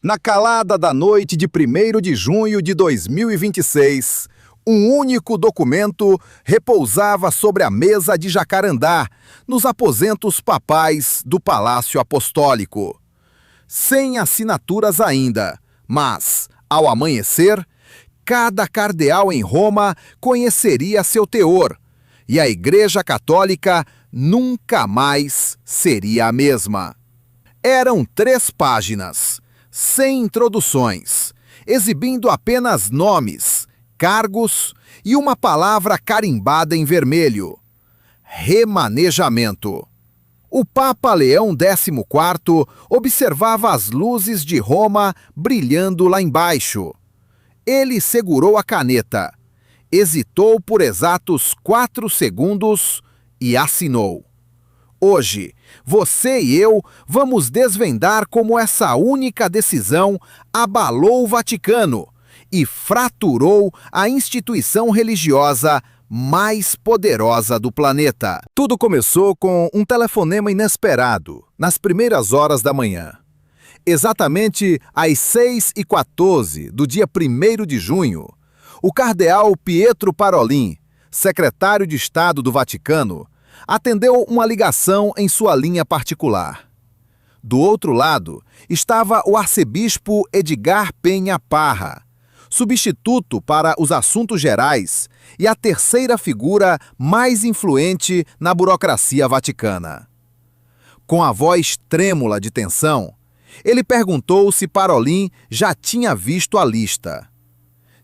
Na calada da noite de 1º de junho de 2026, um único documento repousava sobre a mesa de Jacarandá, nos aposentos papais do Palácio Apostólico. Sem assinaturas ainda, mas, ao amanhecer, cada cardeal em Roma conheceria seu teor, e a Igreja Católica nunca mais seria a mesma. Eram 3 páginas, sem introduções, exibindo apenas nomes, cargos e uma palavra carimbada em vermelho: remanejamento. O Papa Leão XIV observava as luzes de Roma brilhando lá embaixo. Ele segurou a caneta, hesitou por exatos 4 segundos e assinou. Hoje, você e eu vamos desvendar como essa única decisão abalou o Vaticano e fraturou a instituição religiosa mais poderosa do planeta. Tudo começou com um telefonema inesperado, nas primeiras horas da manhã. Exatamente às 6h14 do dia 1º de junho, o cardeal Pietro Parolin, secretário de Estado do Vaticano, atendeu uma ligação em sua linha particular. Do outro lado estava o arcebispo Edgar Penha Parra, substituto para os assuntos gerais e a terceira figura mais influente na burocracia vaticana. Com a voz trêmula de tensão, ele perguntou se Parolin já tinha visto a lista.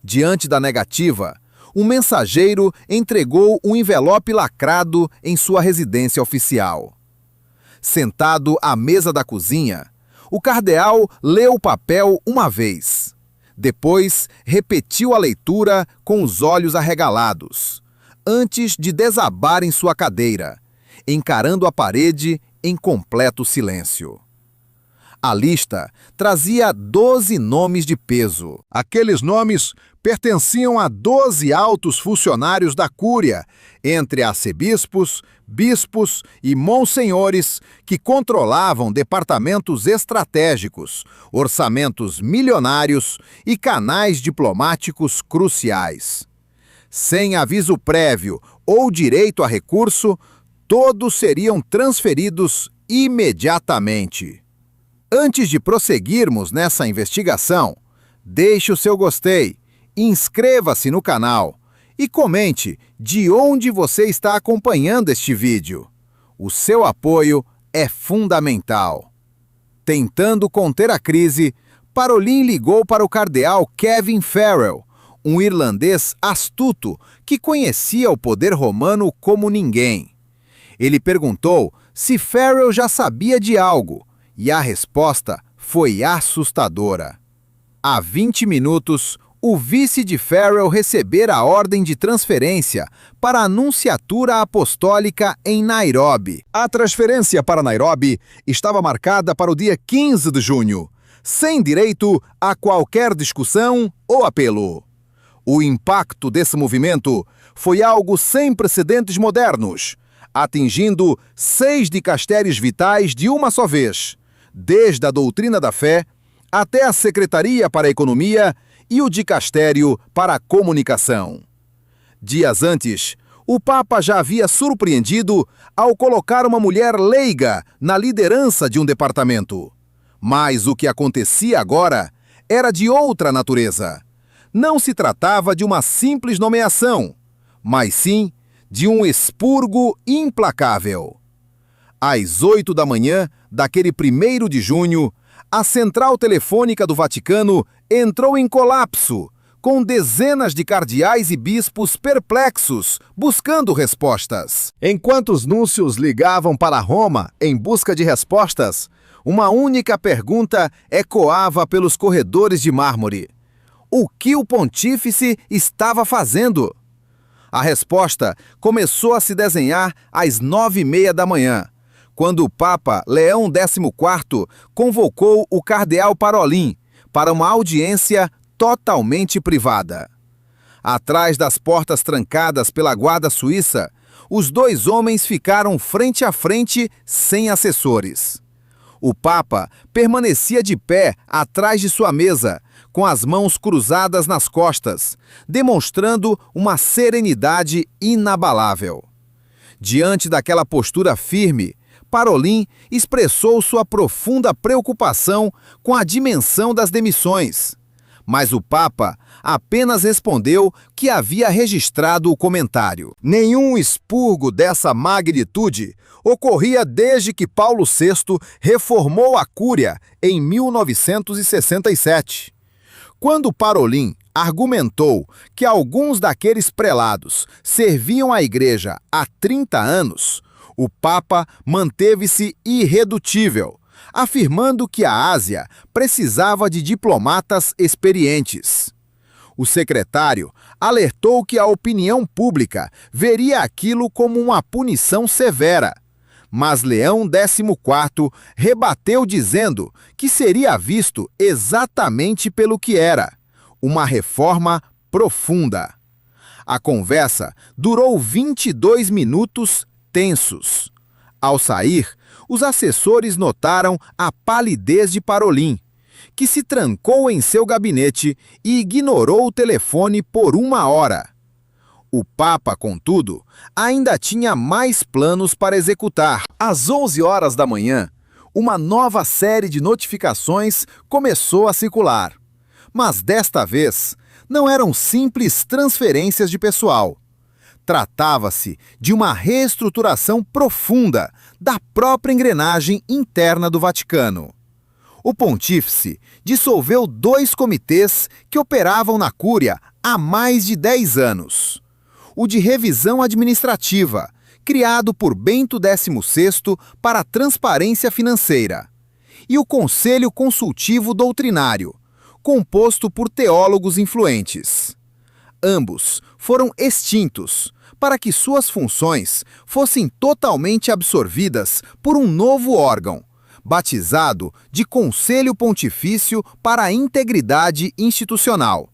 Diante da negativa, um mensageiro entregou um envelope lacrado em sua residência oficial. Sentado à mesa da cozinha, o cardeal leu o papel uma vez. Depois, repetiu a leitura com os olhos arregalados, antes de desabar em sua cadeira, encarando a parede em completo silêncio. A lista trazia 12 nomes de peso. Aqueles nomes pertenciam a 12 altos funcionários da Cúria, entre arcebispos, bispos e monsenhores que controlavam departamentos estratégicos, orçamentos milionários e canais diplomáticos cruciais. Sem aviso prévio ou direito a recurso, todos seriam transferidos imediatamente. Antes de prosseguirmos nessa investigação, deixe o seu gostei, inscreva-se no canal e comente de onde você está acompanhando este vídeo. O seu apoio é fundamental. Tentando conter a crise, Parolin ligou para o cardeal Kevin Farrell, um irlandês astuto que conhecia o poder romano como ninguém. Ele perguntou se Farrell já sabia de algo, e a resposta foi assustadora. Há 20 minutos, o vice de Farrell recebera a ordem de transferência para a Nunciatura Apostólica em Nairobi. A transferência para Nairobi estava marcada para o dia 15 de junho, sem direito a qualquer discussão ou apelo. O impacto desse movimento foi algo sem precedentes modernos, atingindo 6 dicastérios vitais de uma só vez, desde a doutrina da fé até a Secretaria para a Economia e o Dicastério para a Comunicação. Dias antes, o Papa já havia surpreendido ao colocar uma mulher leiga na liderança de um departamento. Mas o que acontecia agora era de outra natureza. Não se tratava de uma simples nomeação, mas sim de um expurgo implacável. Às 8 da manhã daquele 1º de junho, a central telefônica do Vaticano entrou em colapso, com dezenas de cardeais e bispos perplexos, buscando respostas. Enquanto os núncios ligavam para Roma em busca de respostas, uma única pergunta ecoava pelos corredores de mármore: o que o pontífice estava fazendo? A resposta começou a se desenhar às 9h30 da manhã, quando o Papa Leão XIV convocou o cardeal Parolin para uma audiência totalmente privada. Atrás das portas trancadas pela guarda suíça, os 2 homens ficaram frente a frente sem assessores. O Papa permanecia de pé atrás de sua mesa, com as mãos cruzadas nas costas, demonstrando uma serenidade inabalável. Diante daquela postura firme, Parolin expressou sua profunda preocupação com a dimensão das demissões. Mas o Papa apenas respondeu que havia registrado o comentário. Nenhum expurgo dessa magnitude ocorria desde que Paulo VI reformou a Cúria em 1967. Quando Parolin argumentou que alguns daqueles prelados serviam à Igreja há 30 anos, o Papa manteve-se irredutível, afirmando que a Ásia precisava de diplomatas experientes. O secretário alertou que a opinião pública veria aquilo como uma punição severa, mas Leão XIV rebateu dizendo que seria visto exatamente pelo que era, uma reforma profunda. A conversa durou 22 minutos tensos. Ao sair, os assessores notaram a palidez de Parolin, que se trancou em seu gabinete e ignorou o telefone por 1 hora. O Papa, contudo, ainda tinha mais planos para executar. Às 11 horas da manhã, uma nova série de notificações começou a circular. Mas desta vez, não eram simples transferências de pessoal. Tratava-se de uma reestruturação profunda da própria engrenagem interna do Vaticano. O pontífice dissolveu 2 comitês que operavam na Cúria há mais de 10 anos. O de revisão administrativa, criado por Bento XVI para a transparência financeira, e o Conselho Consultivo Doutrinário, composto por teólogos influentes. Ambos foram extintos para que suas funções fossem totalmente absorvidas por um novo órgão, batizado de Conselho Pontifício para a Integridade Institucional.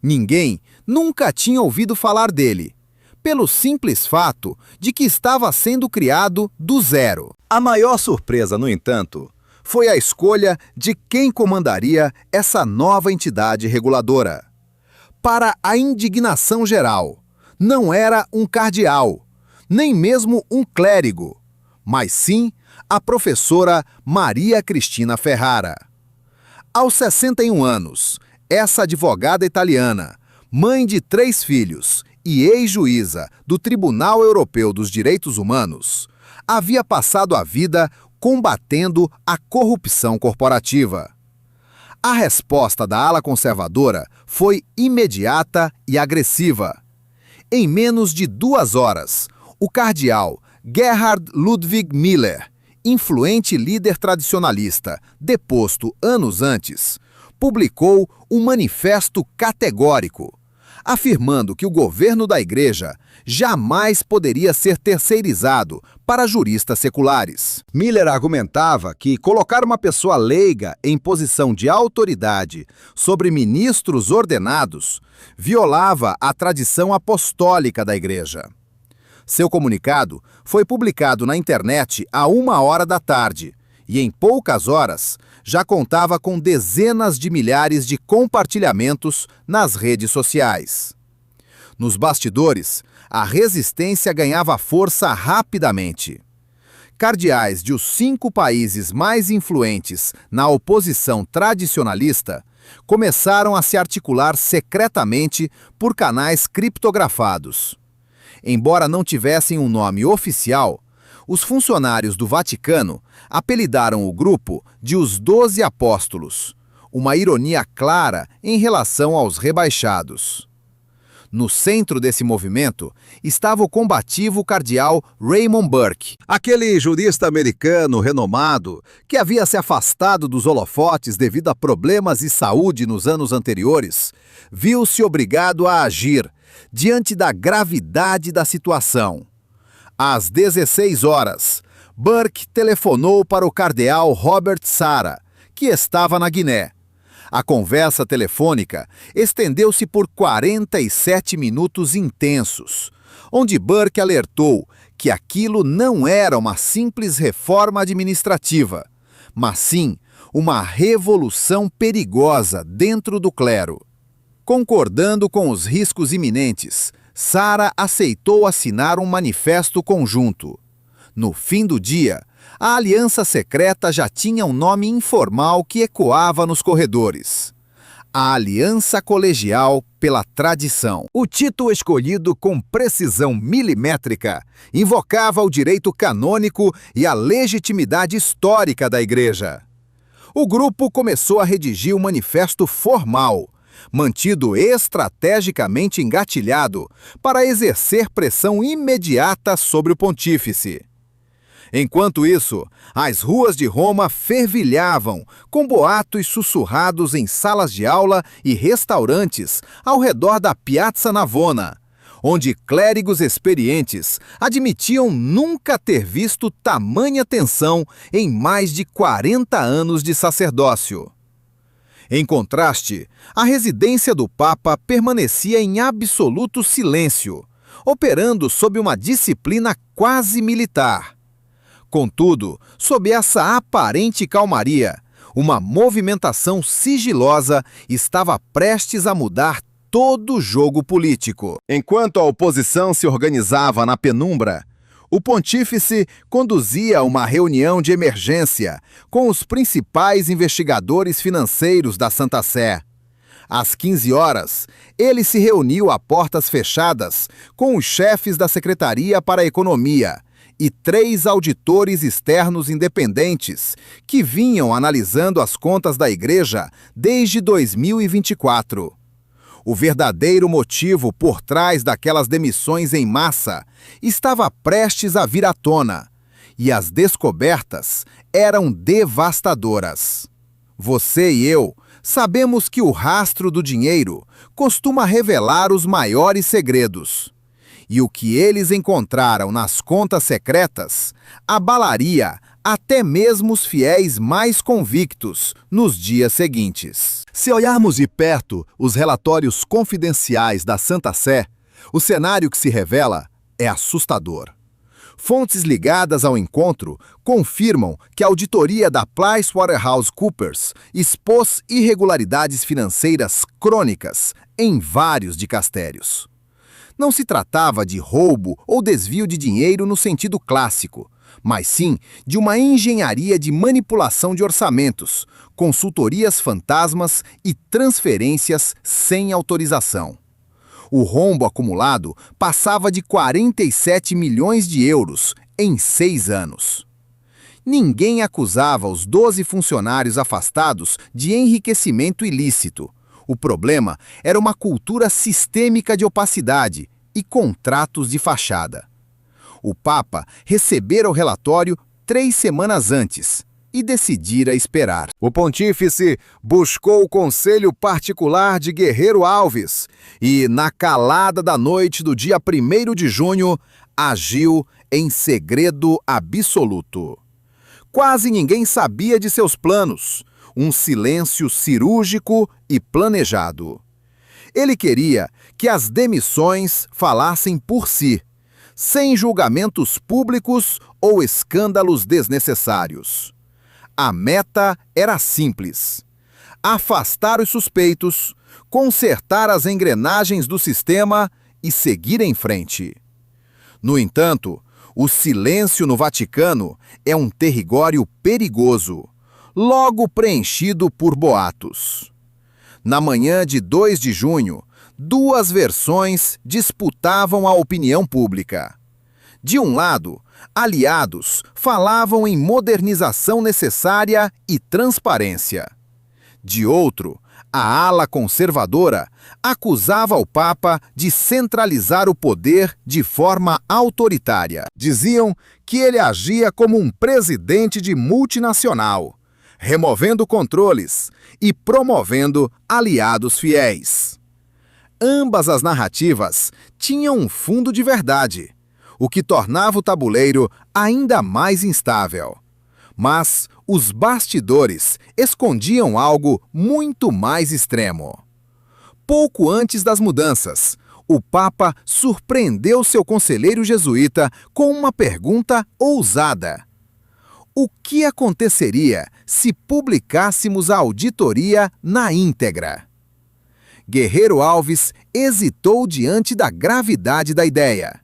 Ninguém nunca tinha ouvido falar dele, pelo simples fato de que estava sendo criado do zero. A maior surpresa, no entanto, foi a escolha de quem comandaria essa nova entidade reguladora. Para a indignação geral, não era um cardeal, nem mesmo um clérigo, mas sim a professora Maria Cristina Ferrara. Aos 61 anos, essa advogada italiana, mãe de 3 filhos e ex-juíza do Tribunal Europeu dos Direitos Humanos, havia passado a vida combatendo a corrupção corporativa. A resposta da ala conservadora foi imediata e agressiva. Em menos de 2 horas, o cardeal Gerhard Ludwig Miller, influente líder tradicionalista, deposto anos antes, publicou um manifesto categórico, afirmando que o governo da Igreja jamais poderia ser terceirizado para juristas seculares. Miller argumentava que colocar uma pessoa leiga em posição de autoridade sobre ministros ordenados violava a tradição apostólica da Igreja. Seu comunicado foi publicado na internet à 1 hora da tarde e, em poucas horas, já contava com dezenas de milhares de compartilhamentos nas redes sociais. Nos bastidores, a resistência ganhava força rapidamente. Cardeais de os 5 países mais influentes na oposição tradicionalista começaram a se articular secretamente por canais criptografados. Embora não tivessem um nome oficial, os funcionários do Vaticano apelidaram o grupo de os 12 Apóstolos, uma ironia clara em relação aos rebaixados. No centro desse movimento estava o combativo cardeal Raymond Burke, aquele jurista americano renomado que havia se afastado dos holofotes devido a problemas de saúde nos anos anteriores, viu-se obrigado a agir diante da gravidade da situação. Às 16 horas, Burke telefonou para o cardeal Robert Sarah, que estava na Guiné. A conversa telefônica estendeu-se por 47 minutos intensos, onde Burke alertou que aquilo não era uma simples reforma administrativa, mas sim uma revolução perigosa dentro do clero. Concordando com os riscos iminentes, Sara aceitou assinar um manifesto conjunto. No fim do dia, a aliança secreta já tinha um nome informal que ecoava nos corredores: a Aliança Colegial pela Tradição. O título escolhido com precisão milimétrica invocava o direito canônico e a legitimidade histórica da Igreja. O grupo começou a redigir um manifesto formal, mantido estrategicamente engatilhado para exercer pressão imediata sobre o pontífice. Enquanto isso, as ruas de Roma fervilhavam com boatos sussurrados em salas de aula e restaurantes ao redor da Piazza Navona, onde clérigos experientes admitiam nunca ter visto tamanha tensão em mais de 40 anos de sacerdócio. Em contraste, a residência do Papa permanecia em absoluto silêncio, operando sob uma disciplina quase militar. Contudo, sob essa aparente calmaria, uma movimentação sigilosa estava prestes a mudar todo o jogo político. Enquanto a oposição se organizava na penumbra, o pontífice conduzia uma reunião de emergência com os principais investigadores financeiros da Santa Sé. Às 15 horas, ele se reuniu a portas fechadas com os chefes da Secretaria para a Economia e 3 auditores externos independentes que vinham analisando as contas da Igreja desde 2024. O verdadeiro motivo por trás daquelas demissões em massa estava prestes a vir à tona, e as descobertas eram devastadoras. Você e eu sabemos que o rastro do dinheiro costuma revelar os maiores segredos. E o que eles encontraram nas contas secretas abalaria até mesmo os fiéis mais convictos nos dias seguintes. Se olharmos de perto os relatórios confidenciais da Santa Sé, o cenário que se revela é assustador. Fontes ligadas ao encontro confirmam que a auditoria da PricewaterhouseCoopers expôs irregularidades financeiras crônicas em vários dicastérios. Não se tratava de roubo ou desvio de dinheiro no sentido clássico, mas sim de uma engenharia de manipulação de orçamentos, consultorias fantasmas e transferências sem autorização. O rombo acumulado passava de 47 milhões de euros em 6 anos. Ninguém acusava os 12 funcionários afastados de enriquecimento ilícito. O problema era uma cultura sistêmica de opacidade e contratos de fachada. O Papa recebera o relatório 3 semanas antes e decidira esperar. O pontífice buscou o conselho particular de Guerreiro Alves e, na calada da noite do dia 1º de junho, agiu em segredo absoluto. Quase ninguém sabia de seus planos. Um silêncio cirúrgico e planejado. Ele queria que as demissões falassem por si, sem julgamentos públicos ou escândalos desnecessários. A meta era simples: afastar os suspeitos, consertar as engrenagens do sistema e seguir em frente. No entanto, o silêncio no Vaticano é um terrigório perigoso, logo preenchido por boatos. Na manhã de 2 de junho, 2 versões disputavam a opinião pública. De um lado, aliados falavam em modernização necessária e transparência. De outro, a ala conservadora acusava o Papa de centralizar o poder de forma autoritária. Diziam que ele agia como um presidente de multinacional, removendo controles e promovendo aliados fiéis. Ambas as narrativas tinham um fundo de verdade, o que tornava o tabuleiro ainda mais instável. Mas os bastidores escondiam algo muito mais extremo. Pouco antes das mudanças, o Papa surpreendeu seu conselheiro jesuíta com uma pergunta ousada: o que aconteceria se publicássemos a auditoria na íntegra. Guerreiro Alves hesitou diante da gravidade da ideia.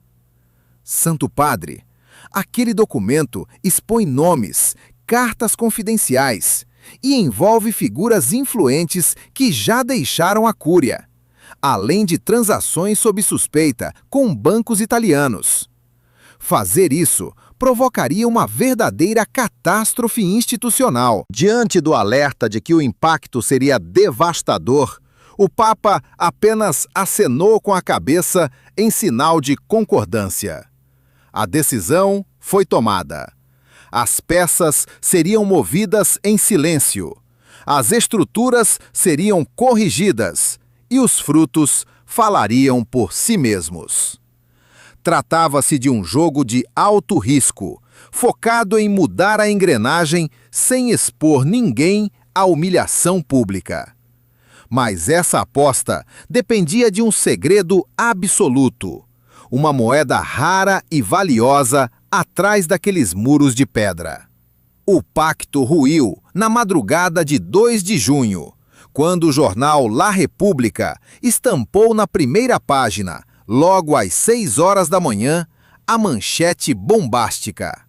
Santo Padre, aquele documento expõe nomes, cartas confidenciais e envolve figuras influentes que já deixaram a Cúria, além de transações sob suspeita com bancos italianos. Fazer isso provocaria uma verdadeira catástrofe institucional. Diante do alerta de que o impacto seria devastador, o Papa apenas acenou com a cabeça em sinal de concordância. A decisão foi tomada. As peças seriam movidas em silêncio, as estruturas seriam corrigidas e os frutos falariam por si mesmos. Tratava-se de um jogo de alto risco, focado em mudar a engrenagem sem expor ninguém à humilhação pública. Mas essa aposta dependia de um segredo absoluto, uma moeda rara e valiosa atrás daqueles muros de pedra. O pacto ruiu na madrugada de 2 de junho, quando o jornal La República estampou na primeira página, logo às 6 horas da manhã, a manchete bombástica.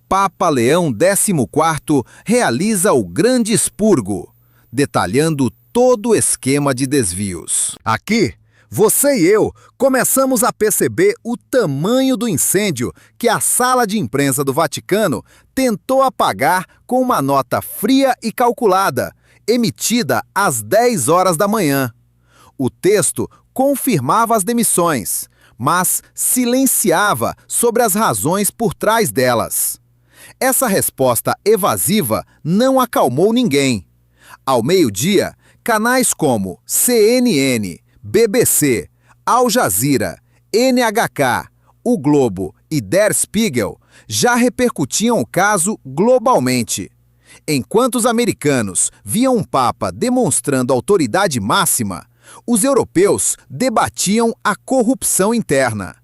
Papa Leão XIV realiza o grande expurgo, detalhando todo o esquema de desvios. Aqui, você e eu começamos a perceber o tamanho do incêndio que a sala de imprensa do Vaticano tentou apagar com uma nota fria e calculada, emitida às 10 horas da manhã. O texto confirmava as demissões, mas silenciava sobre as razões por trás delas. Essa resposta evasiva não acalmou ninguém. Ao meio-dia, canais como CNN, BBC, Al Jazeera, NHK, O Globo e Der Spiegel já repercutiam o caso globalmente. Enquanto os americanos viam um Papa demonstrando autoridade máxima, os europeus debatiam a corrupção interna.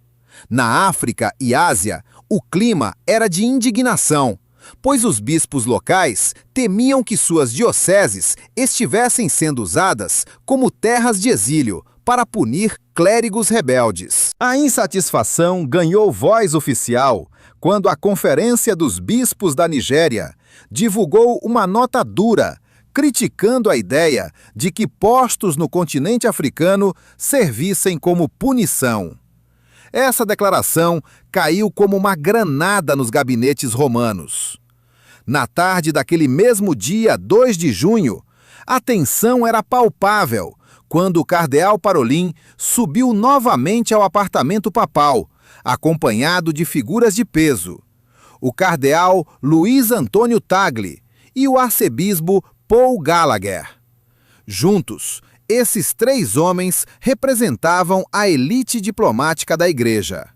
Na África e Ásia, o clima era de indignação, pois os bispos locais temiam que suas dioceses estivessem sendo usadas como terras de exílio para punir clérigos rebeldes. A insatisfação ganhou voz oficial quando a Conferência dos Bispos da Nigéria divulgou uma nota dura, criticando a ideia de que postos no continente africano servissem como punição. Essa declaração caiu como uma granada nos gabinetes romanos. Na tarde daquele mesmo dia, 2 de junho, a tensão era palpável quando o cardeal Parolin subiu novamente ao apartamento papal, acompanhado de figuras de peso: o cardeal Luiz Antônio Tagle e o arcebispo Paul Gallagher. Juntos, esses 3 homens representavam a elite diplomática da Igreja.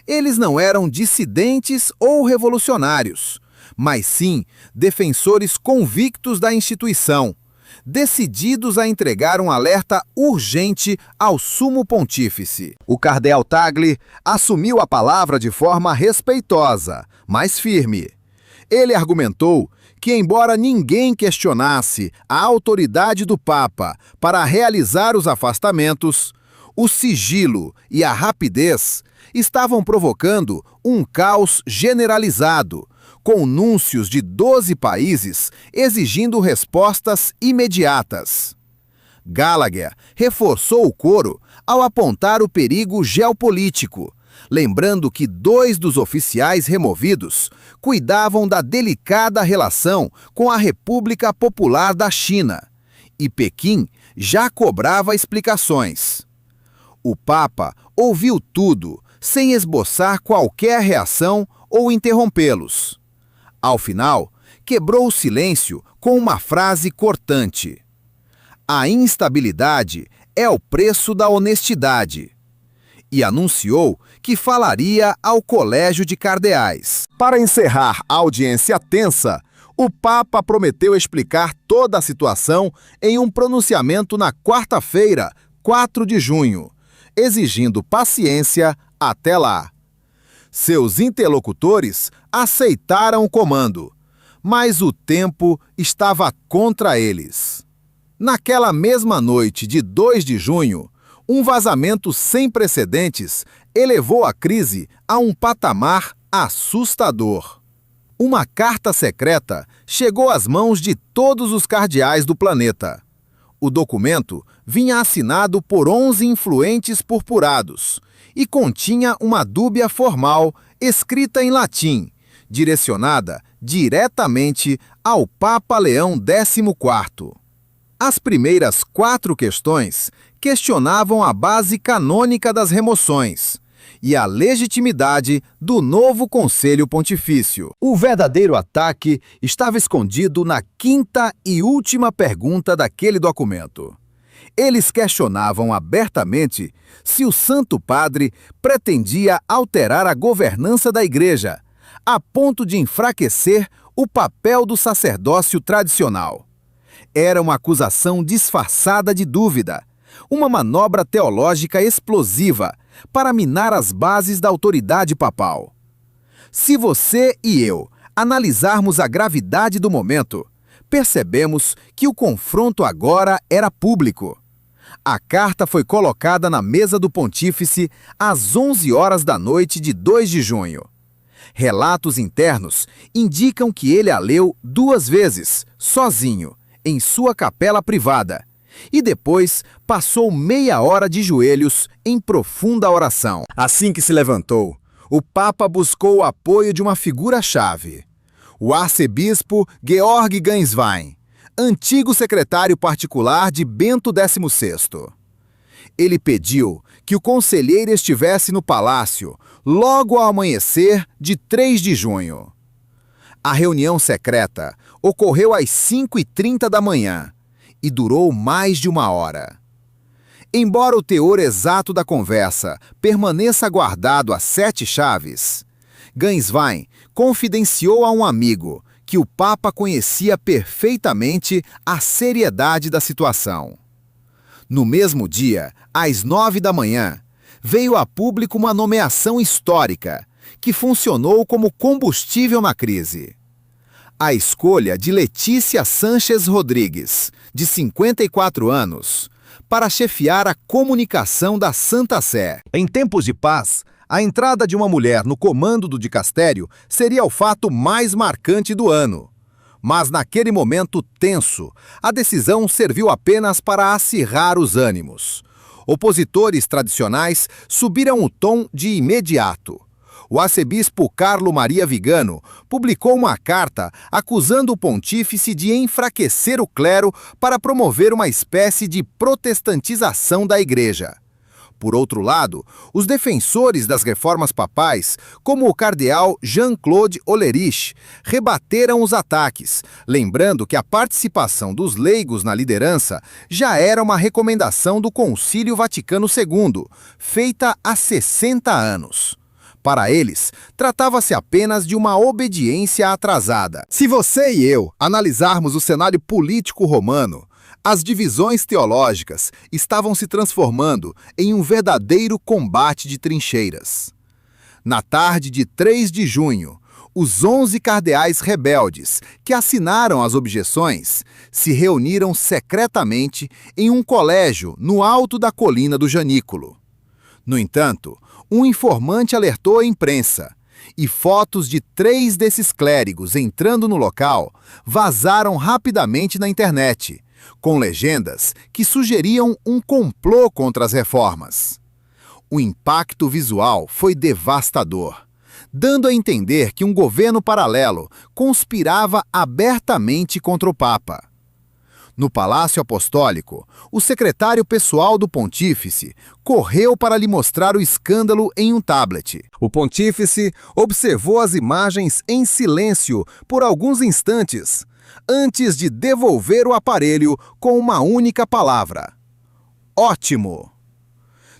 Eles não eram dissidentes ou revolucionários, mas sim defensores convictos da instituição, decididos a entregar um alerta urgente ao Sumo Pontífice. O cardeal Tagle assumiu a palavra de forma respeitosa, mas firme. Ele argumentou que, embora ninguém questionasse a autoridade do Papa para realizar os afastamentos, o sigilo e a rapidez estavam provocando um caos generalizado, com núncios de 12 países exigindo respostas imediatas. Gallagher reforçou o coro ao apontar o perigo geopolítico, lembrando que 2 dos oficiais removidos cuidavam da delicada relação com a República Popular da China, e Pequim já cobrava explicações. O Papa ouviu tudo, sem esboçar qualquer reação ou interrompê-los. Ao final, quebrou o silêncio com uma frase cortante: "A instabilidade é o preço da honestidade", e anunciou que falaria ao Colégio de Cardeais. Para encerrar a audiência tensa, o Papa prometeu explicar toda a situação em um pronunciamento na quarta-feira, 4 de junho, exigindo paciência até lá. Seus interlocutores aceitaram o comando, mas o tempo estava contra eles. Naquela mesma noite de 2 de junho, um vazamento sem precedentes elevou a crise a um patamar assustador. Uma carta secreta chegou às mãos de todos os cardeais do planeta. O documento vinha assinado por 11 influentes purpurados e continha uma dúbia formal escrita em latim, direcionada diretamente ao Papa Leão XIV. As primeiras 4 questões questionavam a base canônica das remoções e a legitimidade do novo Conselho Pontifício. O verdadeiro ataque estava escondido na 5ª e última pergunta daquele documento. Eles questionavam abertamente se o Santo Padre pretendia alterar a governança da Igreja, a ponto de enfraquecer o papel do sacerdócio tradicional. Era uma acusação disfarçada de dúvida, uma manobra teológica explosiva para minar as bases da autoridade papal. Se você e eu analisarmos a gravidade do momento, percebemos que o confronto agora era público. A carta foi colocada na mesa do pontífice às 11 horas da noite de 2 de junho. Relatos internos indicam que ele a leu 2 vezes, sozinho, em sua capela privada, e depois passou meia hora de joelhos em profunda oração. Assim que se levantou, o Papa buscou o apoio de uma figura-chave, o arcebispo Georg Gänswein, antigo secretário particular de Bento XVI. Ele pediu que o conselheiro estivesse no palácio logo ao amanhecer de 3 de junho. A reunião secreta ocorreu às 5h30 da manhã e durou mais de 1 hora. Embora o teor exato da conversa permaneça guardado a 7 chaves, Gänswein confidenciou a um amigo que o Papa conhecia perfeitamente a seriedade da situação. No mesmo dia, às 9 da manhã, veio a público uma nomeação histórica que funcionou como combustível na crise. A escolha de Letícia Sánchez Rodrigues, de 54 anos, para chefiar a comunicação da Santa Sé. Em tempos de paz, a entrada de uma mulher no comando do dicastério seria o fato mais marcante do ano. Mas naquele momento tenso, a decisão serviu apenas para acirrar os ânimos. Opositores tradicionais subiram o tom de imediato. O arcebispo Carlo Maria Vigano publicou uma carta acusando o pontífice de enfraquecer o clero para promover uma espécie de protestantização da Igreja. Por outro lado, os defensores das reformas papais, como o cardeal Jean-Claude Ollerich, rebateram os ataques, lembrando que a participação dos leigos na liderança já era uma recomendação do Concílio Vaticano II, feita há 60 anos. Para eles, tratava-se apenas de uma obediência atrasada. Se você e eu analisarmos o cenário político romano, as divisões teológicas estavam se transformando em um verdadeiro combate de trincheiras. Na tarde de 3 de junho, os 11 cardeais rebeldes que assinaram as objeções se reuniram secretamente em um colégio no alto da colina do Janículo. No entanto, um informante alertou a imprensa, e fotos de 3 desses clérigos entrando no local vazaram rapidamente na internet, com legendas que sugeriam um complô contra as reformas. O impacto visual foi devastador, dando a entender que um governo paralelo conspirava abertamente contra o Papa. No Palácio Apostólico, o secretário pessoal do pontífice correu para lhe mostrar o escândalo em um tablet. O pontífice observou as imagens em silêncio por alguns instantes, antes de devolver o aparelho com uma única palavra: ótimo!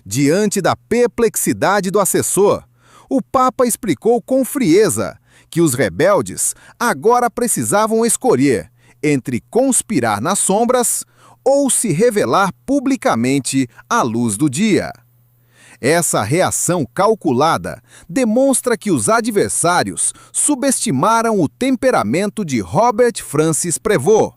Diante da perplexidade do assessor, o Papa explicou com frieza que os rebeldes agora precisavam escolher entre conspirar nas sombras ou se revelar publicamente à luz do dia. Essa reação calculada demonstra que os adversários subestimaram o temperamento de Robert Francis Prevost.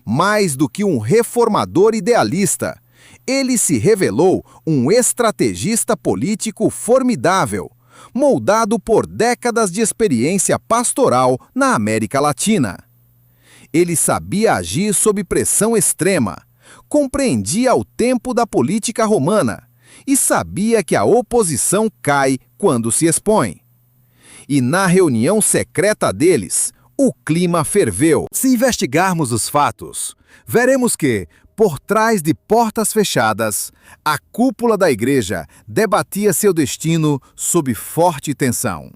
Mais do que um reformador idealista, ele se revelou um estrategista político formidável, moldado por décadas de experiência pastoral na América Latina. Ele sabia agir sob pressão extrema, compreendia o tempo da política romana e sabia que a oposição cai quando se expõe. E na reunião secreta deles, o clima ferveu. Se investigarmos os fatos, veremos que, por trás de portas fechadas, a cúpula da igreja debatia seu destino sob forte tensão.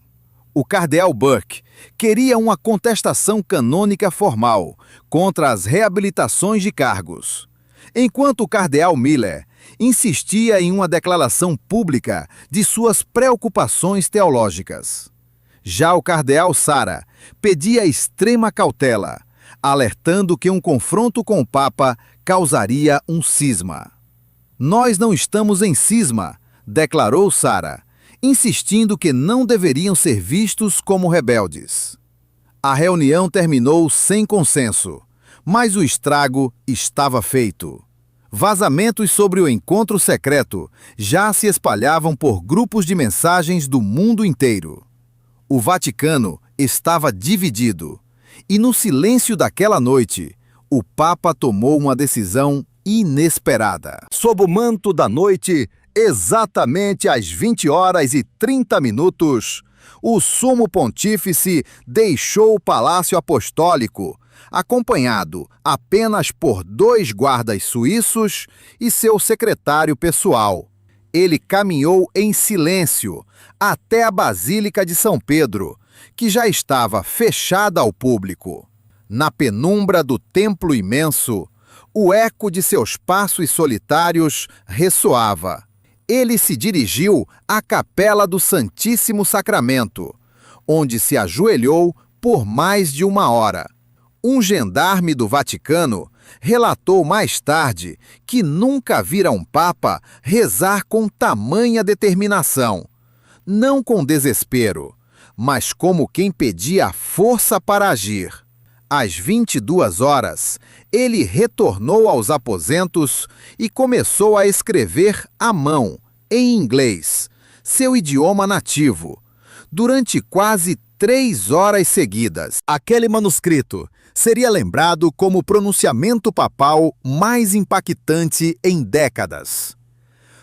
O cardeal Burke queria uma contestação canônica formal contra as reabilitações de cargos, enquanto o cardeal Miller insistia em uma declaração pública de suas preocupações teológicas. Já o cardeal Sarah pedia extrema cautela, alertando que um confronto com o Papa causaria um cisma. "Nós não estamos em cisma", declarou Sarah, insistindo que não deveriam ser vistos como rebeldes. A reunião terminou sem consenso, mas o estrago estava feito. Vazamentos sobre o encontro secreto já se espalhavam por grupos de mensagens do mundo inteiro. O Vaticano estava dividido, e no silêncio daquela noite, o Papa tomou uma decisão inesperada. Sob o manto da noite, exatamente às 20h30, o Sumo Pontífice deixou o Palácio Apostólico, acompanhado apenas por 2 guardas suíços e seu secretário pessoal. Ele caminhou em silêncio até a Basílica de São Pedro, que já estava fechada ao público. Na penumbra do templo imenso, o eco de seus passos solitários ressoava. Ele se dirigiu à Capela do Santíssimo Sacramento, onde se ajoelhou por mais de 1 hora. Um gendarme do Vaticano relatou mais tarde que nunca vira um papa rezar com tamanha determinação, não com desespero, mas como quem pedia força para agir. Às 22h, ele retornou aos aposentos e começou a escrever à mão, em inglês, seu idioma nativo, durante quase 3 horas seguidas. Aquele manuscrito seria lembrado como o pronunciamento papal mais impactante em décadas.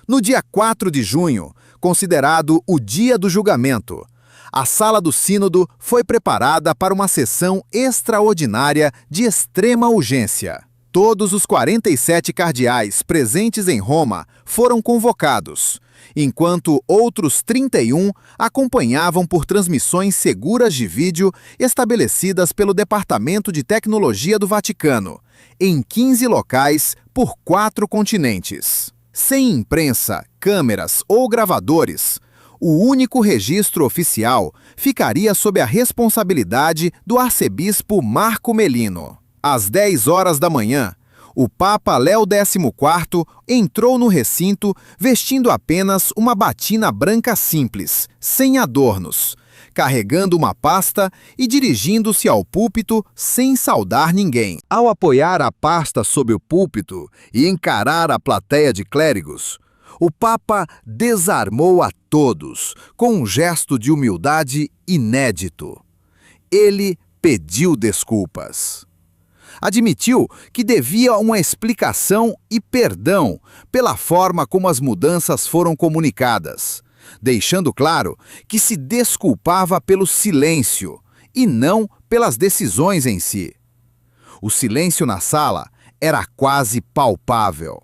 No dia 4 de junho, considerado o dia do julgamento, a sala do sínodo foi preparada para uma sessão extraordinária de extrema urgência. Todos os 47 cardeais presentes em Roma foram convocados, enquanto outros 31 acompanhavam por transmissões seguras de vídeo estabelecidas pelo Departamento de Tecnologia do Vaticano, em 15 locais por 4 continentes. Sem imprensa, câmeras ou gravadores, o único registro oficial ficaria sob a responsabilidade do arcebispo Marco Melino. Às 10h, o Papa Léo XIV entrou no recinto vestindo apenas uma batina branca simples, sem adornos, carregando uma pasta e dirigindo-se ao púlpito sem saudar ninguém. Ao apoiar a pasta sob o púlpito e encarar a plateia de clérigos, o Papa desarmou a todos com um gesto de humildade inédito. Ele pediu desculpas. Admitiu que devia uma explicação e perdão pela forma como as mudanças foram comunicadas, deixando claro que se desculpava pelo silêncio e não pelas decisões em si. O silêncio na sala era quase palpável.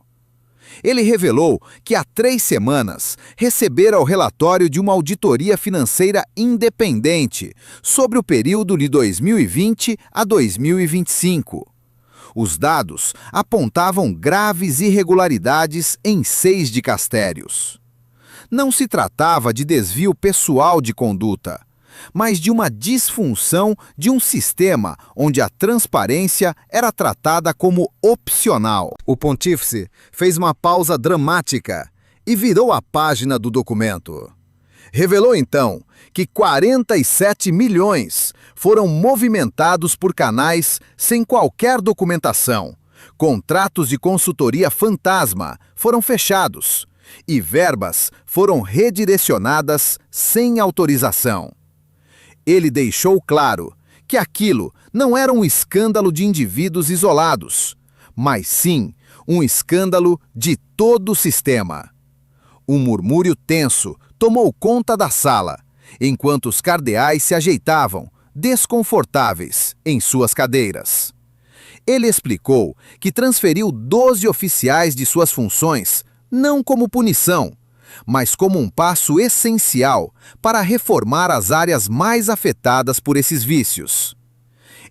Ele revelou que há 3 semanas recebera o relatório de uma auditoria financeira independente sobre o período de 2020 a 2025. Os dados apontavam graves irregularidades em 6 dicastérios. Não se tratava de desvio pessoal de conduta, mas de uma disfunção de um sistema onde a transparência era tratada como opcional. O pontífice fez uma pausa dramática. e virou a página do documento. Revelou então que 47 milhões foram movimentados por canais sem qualquer documentação. Contratos de consultoria fantasma foram fechados e verbas foram redirecionadas sem autorização. Ele deixou claro que aquilo não era um escândalo de indivíduos isolados, mas sim um escândalo de todo o sistema. Um murmúrio tenso tomou conta da sala, enquanto os cardeais se ajeitavam, desconfortáveis, em suas cadeiras. Ele explicou que transferiu 12 oficiais de suas funções, não como punição, mas como um passo essencial para reformar as áreas mais afetadas por esses vícios.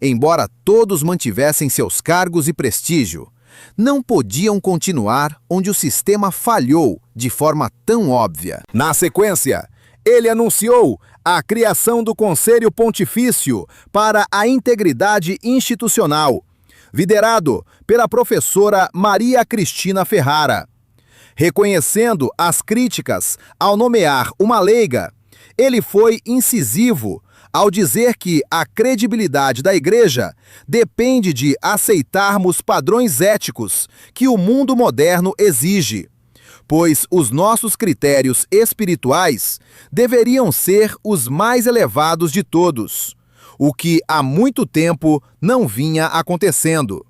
Embora todos mantivessem seus cargos e prestígio, não podiam continuar onde o sistema falhou de forma tão óbvia. Na sequência, ele anunciou a criação do Conselho Pontifício para a Integridade Institucional, liderado pela professora Maria Cristina Ferrara. Reconhecendo as críticas ao nomear uma leiga, ele foi incisivo ao dizer que a credibilidade da Igreja depende de aceitarmos padrões éticos que o mundo moderno exige, pois os nossos critérios espirituais deveriam ser os mais elevados de todos, o que há muito tempo não vinha acontecendo.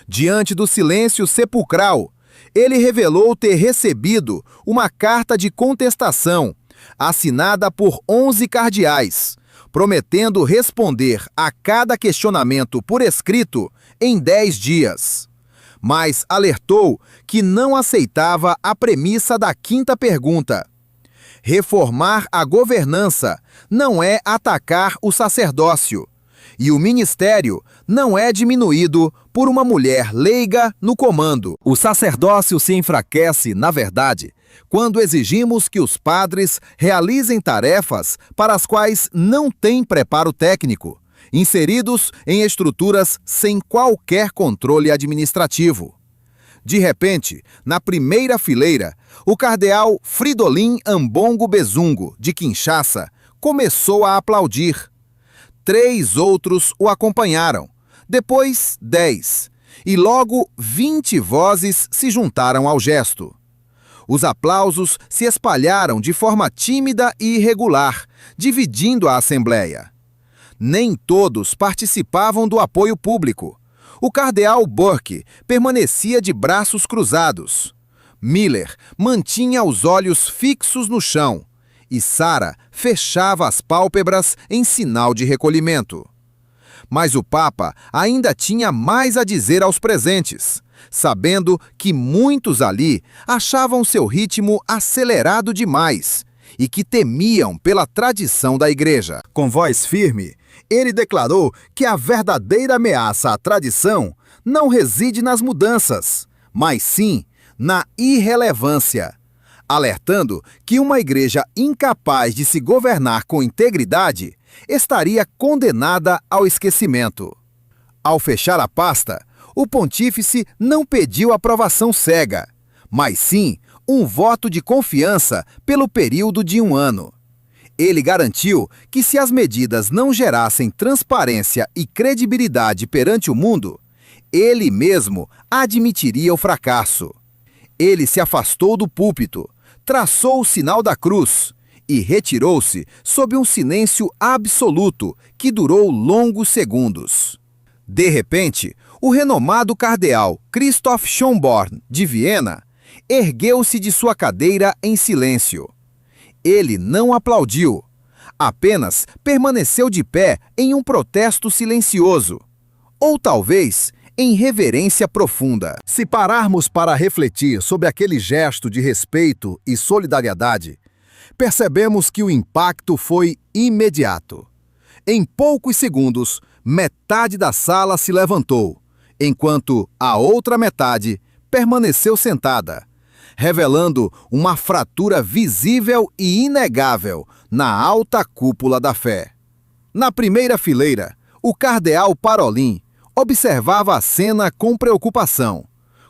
Diante do silêncio sepulcral, ele revelou ter recebido uma carta de contestação, assinada por 11 cardeais, prometendo responder a cada questionamento por escrito em 10 dias. Mas alertou que não aceitava a premissa da quinta pergunta. Reformar a governança não é atacar o sacerdócio, e o ministério não é diminuído por uma mulher leiga no comando. O sacerdócio se enfraquece, na verdade, quando exigimos que os padres realizem tarefas para as quais não têm preparo técnico, inseridos em estruturas sem qualquer controle administrativo. De repente, na primeira fileira, o cardeal Fridolin Ambongo Bezungo, de Kinshasa, começou a aplaudir. 3 outros o acompanharam, depois 10, e logo 20 vozes se juntaram ao gesto. Os aplausos se espalharam de forma tímida e irregular, dividindo a assembleia. Nem todos participavam do apoio público. O cardeal Burke permanecia de braços cruzados. Miller mantinha os olhos fixos no chão e Sara fechava as pálpebras em sinal de recolhimento. Mas o Papa ainda tinha mais a dizer aos presentes, sabendo que muitos ali achavam seu ritmo acelerado demais e que temiam pela tradição da Igreja. Com voz firme, ele declarou que a verdadeira ameaça à tradição não reside nas mudanças, mas sim na irrelevância, alertando que uma igreja incapaz de se governar com integridade estaria condenada ao esquecimento. Ao fechar a pasta, o pontífice não pediu aprovação cega, mas sim um voto de confiança pelo período de 1 ano. Ele garantiu que se as medidas não gerassem transparência e credibilidade perante o mundo, ele mesmo admitiria o fracasso. Ele se afastou do púlpito, traçou o sinal da cruz e retirou-se sob um silêncio absoluto que durou longos segundos. De repente, o renomado cardeal Christoph Schönborn, de Viena, ergueu-se de sua cadeira em silêncio. Ele não aplaudiu, apenas permaneceu de pé em um protesto silencioso, ou talvez em reverência profunda. Se pararmos para refletir sobre aquele gesto de respeito e solidariedade, percebemos que o impacto foi imediato. Em poucos segundos, metade da sala se levantou, enquanto a outra metade permaneceu sentada, revelando uma fratura visível e inegável na alta cúpula da fé. Na primeira fileira, o cardeal Parolin observava a cena com preocupação,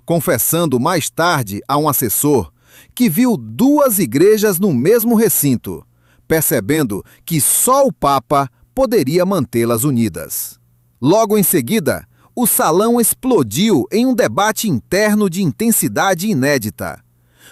confessando mais tarde a um assessor que viu duas igrejas no mesmo recinto, percebendo que só o Papa poderia mantê-las unidas. Logo em seguida, o salão explodiu em um debate interno de intensidade inédita.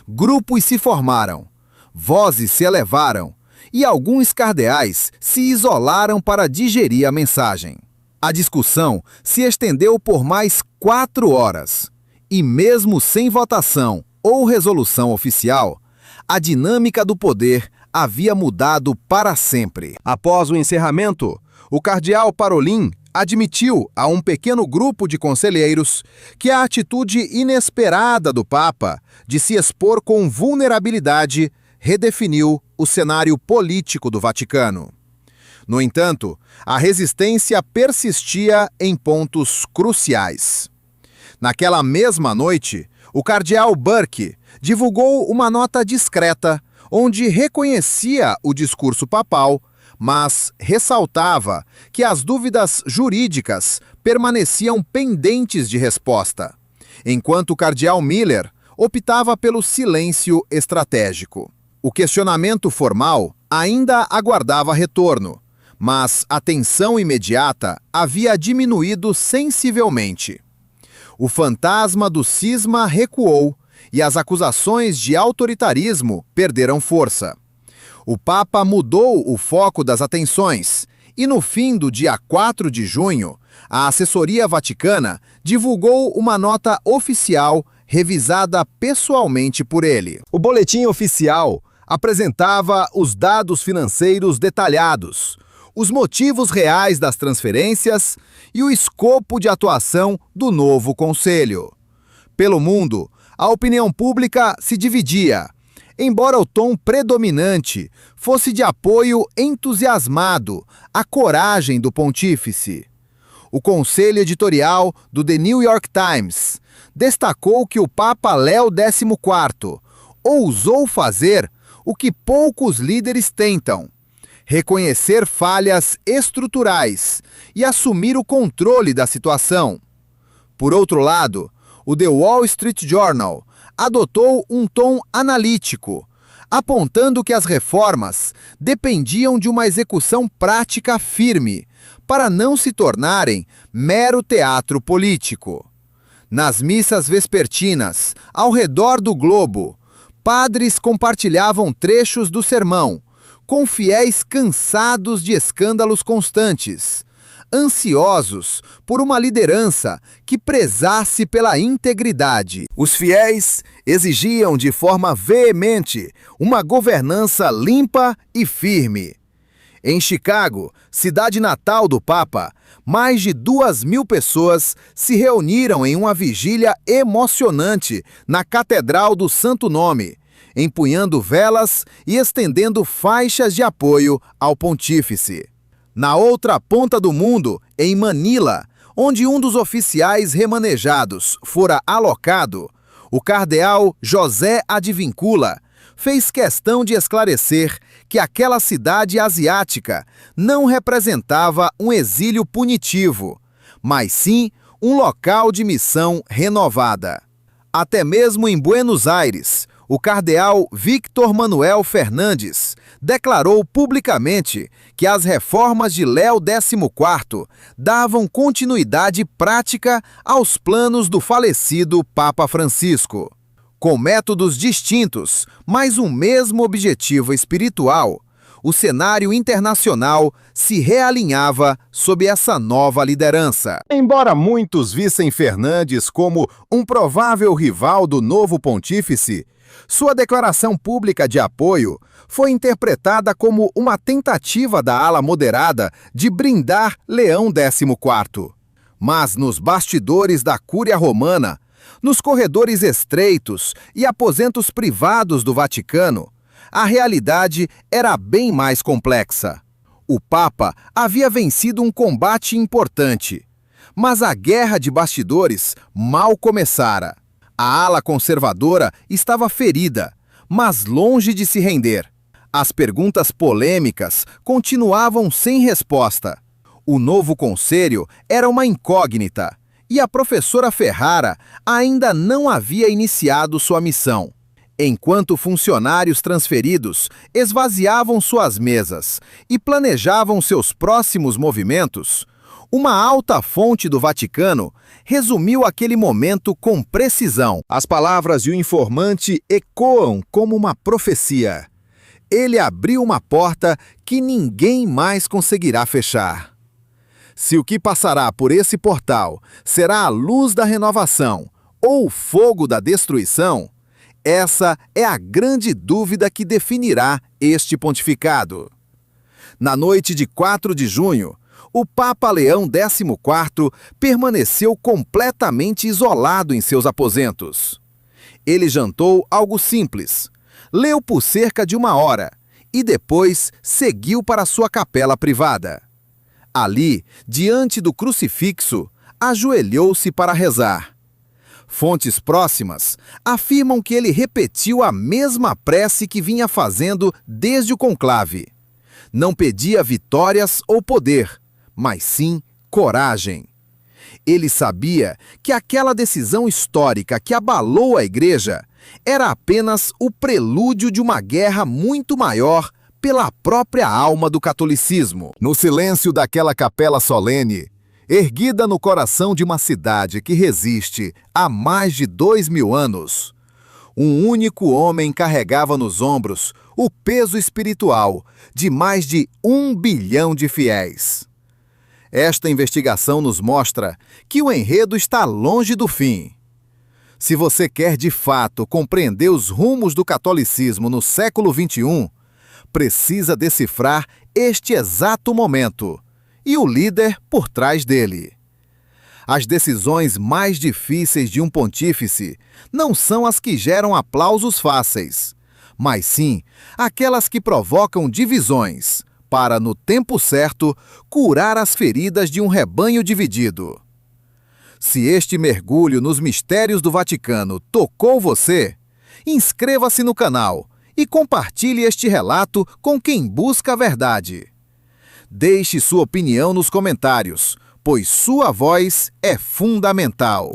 Grupos se formaram, vozes se elevaram e alguns cardeais se isolaram para digerir a mensagem. A discussão se estendeu por mais 4 horas e, mesmo sem votação ou resolução oficial, a dinâmica do poder havia mudado para sempre. Após o encerramento, o cardeal Parolin admitiu a um pequeno grupo de conselheiros que a atitude inesperada do Papa de se expor com vulnerabilidade redefiniu o cenário político do Vaticano. No entanto, a resistência persistia em pontos cruciais. Naquela mesma noite, o cardeal Burke divulgou uma nota discreta onde reconhecia o discurso papal, mas ressaltava que as dúvidas jurídicas permaneciam pendentes de resposta, enquanto o cardeal Miller optava pelo silêncio estratégico. O questionamento formal ainda aguardava retorno, mas a tensão imediata havia diminuído sensivelmente. O fantasma do cisma recuou e as acusações de autoritarismo perderam força. O Papa mudou o foco das atenções e, no fim do dia 4 de junho, a assessoria vaticana divulgou uma nota oficial revisada pessoalmente por ele. O boletim oficial apresentava os dados financeiros detalhados, os motivos reais das transferências e o escopo de atuação do novo conselho. Pelo mundo, a opinião pública se dividia, embora o tom predominante fosse de apoio entusiasmado à coragem do pontífice. O conselho editorial do The New York Times destacou que o Papa Léo XIV ousou fazer o que poucos líderes tentam: reconhecer falhas estruturais e assumir o controle da situação. Por outro lado, o The Wall Street Journal adotou um tom analítico, apontando que as reformas dependiam de uma execução prática firme, para não se tornarem mero teatro político. Nas missas vespertinas, ao redor do globo, padres compartilhavam trechos do sermão, com fiéis cansados de escândalos constantes, ansiosos por uma liderança que prezasse pela integridade. Os fiéis exigiam de forma veemente uma governança limpa e firme. Em Chicago, cidade natal do Papa, mais de 2.000 pessoas se reuniram em uma vigília emocionante na Catedral do Santo Nome, empunhando velas e estendendo faixas de apoio ao pontífice. Na outra ponta do mundo, em Manila, onde um dos oficiais remanejados fora alocado, o cardeal José Advíncula fez questão de esclarecer que aquela cidade asiática não representava um exílio punitivo, mas sim um local de missão renovada. Até mesmo em Buenos Aires, o cardeal Víctor Manuel Fernandes declarou publicamente que as reformas de Léo XIV davam continuidade prática aos planos do falecido Papa Francisco. Com métodos distintos, mas um mesmo objetivo espiritual, o cenário internacional se realinhava sob essa nova liderança. Embora muitos vissem Fernandes como um provável rival do novo pontífice, sua declaração pública de apoio foi interpretada como uma tentativa da ala moderada de brindar Leão XIV. Mas nos bastidores da Cúria Romana, nos corredores estreitos e aposentos privados do Vaticano, a realidade era bem mais complexa. O Papa havia vencido um combate importante, mas a guerra de bastidores mal começara. A ala conservadora estava ferida, mas longe de se render. As perguntas polêmicas continuavam sem resposta. O novo conselho era uma incógnita, e a professora Ferrara ainda não havia iniciado sua missão. Enquanto funcionários transferidos esvaziavam suas mesas e planejavam seus próximos movimentos, uma alta fonte do Vaticano resumiu aquele momento com precisão. As palavras de um informante ecoam como uma profecia. Ele abriu uma porta que ninguém mais conseguirá fechar. Se o que passará por esse portal será a luz da renovação ou o fogo da destruição, essa é a grande dúvida que definirá este pontificado. Na noite de 4 de junho, o Papa Leão XIV permaneceu completamente isolado em seus aposentos. Ele jantou algo simples, leu por cerca de 1 hora e depois seguiu para sua capela privada. Ali, diante do crucifixo, ajoelhou-se para rezar. Fontes próximas afirmam que ele repetiu a mesma prece que vinha fazendo desde o conclave. Não pedia vitórias ou poder, mas sim coragem. Ele sabia que aquela decisão histórica que abalou a Igreja era apenas o prelúdio de uma guerra muito maior pela própria alma do catolicismo. No silêncio daquela capela solene, erguida no coração de uma cidade que resiste há mais de 2000 anos, um único homem carregava nos ombros o peso espiritual de mais de 1 bilhão de fiéis. Esta investigação nos mostra que o enredo está longe do fim. Se você quer de fato compreender os rumos do catolicismo no século XXI, precisa decifrar este exato momento e o líder por trás dele. As decisões mais difíceis de um pontífice não são as que geram aplausos fáceis, mas sim aquelas que provocam divisões, para, no tempo certo, curar as feridas de um rebanho dividido. Se este mergulho nos mistérios do Vaticano tocou você, inscreva-se no canal e compartilhe este relato com quem busca a verdade. Deixe sua opinião nos comentários, pois sua voz é fundamental.